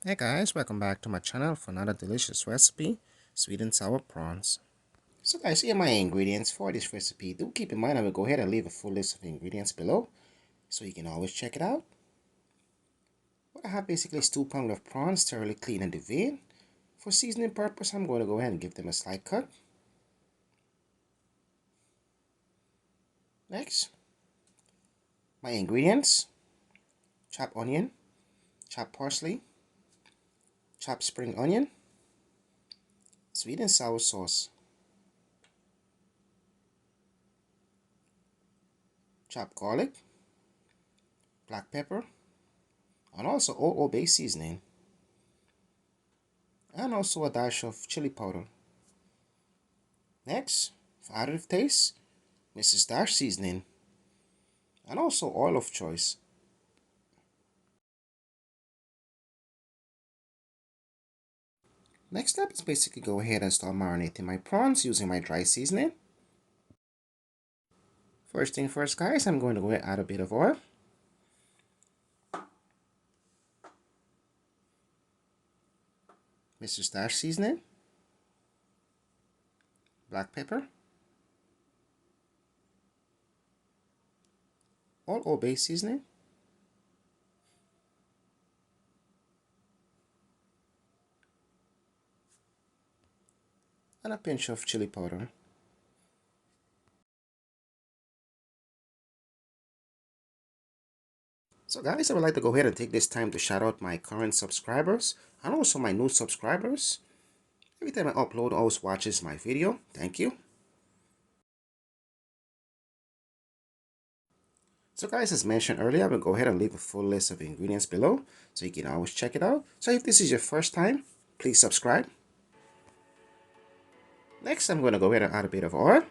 Hey guys, welcome back to my channel for another delicious recipe, sweet and sour prawns. So guys, here are my ingredients for this recipe. Do keep in mind I will go ahead and leave a full list of ingredients below, so you can always check it out. What I have basically is 2 pounds of prawns thoroughly clean and deveined. For seasoning purpose, I'm going to go ahead and give them a slight cut. Next, my ingredients: chopped onion, chopped parsley, chopped spring onion, sweet and sour sauce, chopped garlic, black pepper, and also Old Bay seasoning, and also a dash of chili powder. Next, for additive taste, Mrs. Dash seasoning, and also oil of choice. Next step is basically go ahead and start marinating my prawns using my dry seasoning. First thing first guys, I'm going to go ahead and add a bit of oil. Mrs. Dash seasoning, black pepper, Old Bay seasoning, and a pinch of chili powder. So guys, I would like to go ahead and take this time to shout out my current subscribers and also my new subscribers. Every time I upload, always watches my video. Thank you. So guys, as mentioned earlier, I will go ahead and leave a full list of ingredients below, so you can always check it out. So if this is your first time, please subscribe. Next, I'm going to go ahead and add a bit of oil.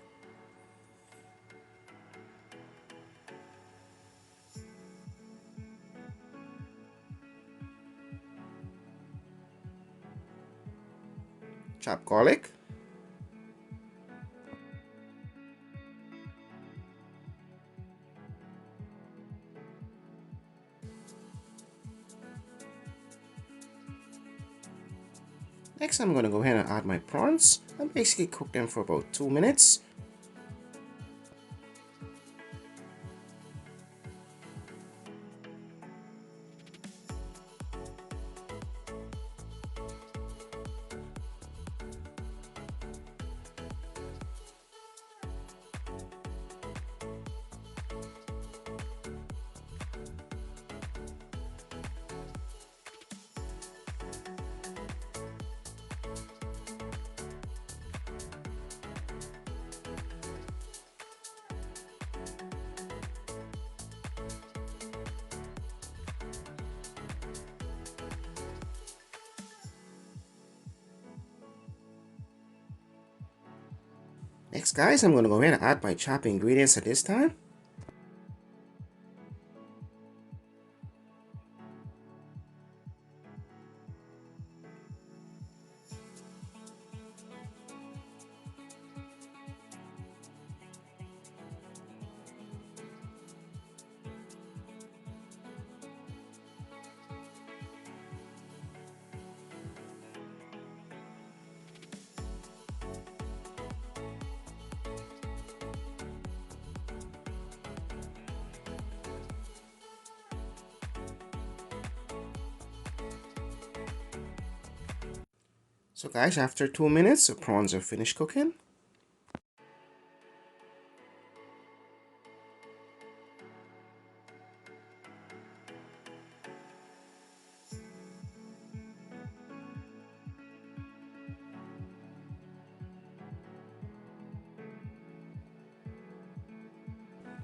Chopped garlic. Next, I'm going to go ahead and add my prawns and basically cook them for about 2 minutes. Next guys, I'm going to go ahead and add my chopped ingredients at this time. So guys, after 2 minutes, the prawns are finished cooking.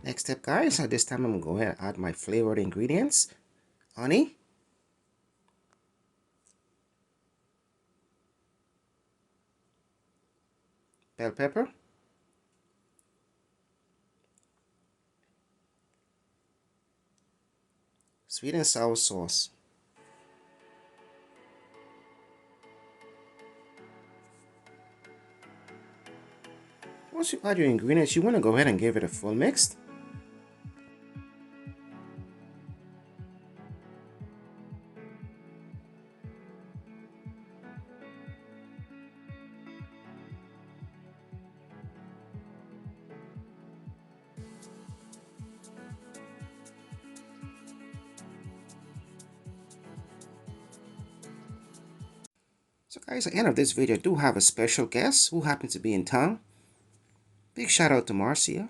Next step guys, at this time I'm going to go ahead and add my flavored ingredients. Honey, bell pepper, sweet and sour sauce. Once you add your ingredients, you want to go ahead and give it a full mix. So guys, at the end of this video, I do have a special guest who happens to be in town. Big shout out to Marcia.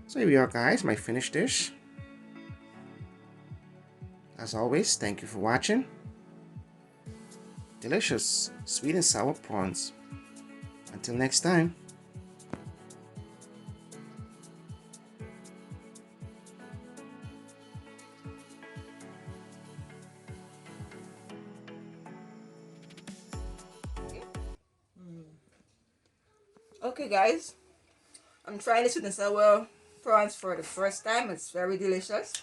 So here we are guys, my finished dish. As always, thank you for watching. Delicious sweet and sour prawns. Until next time. Okay guys, I'm trying this with the sour prawns for the first time. It's very delicious.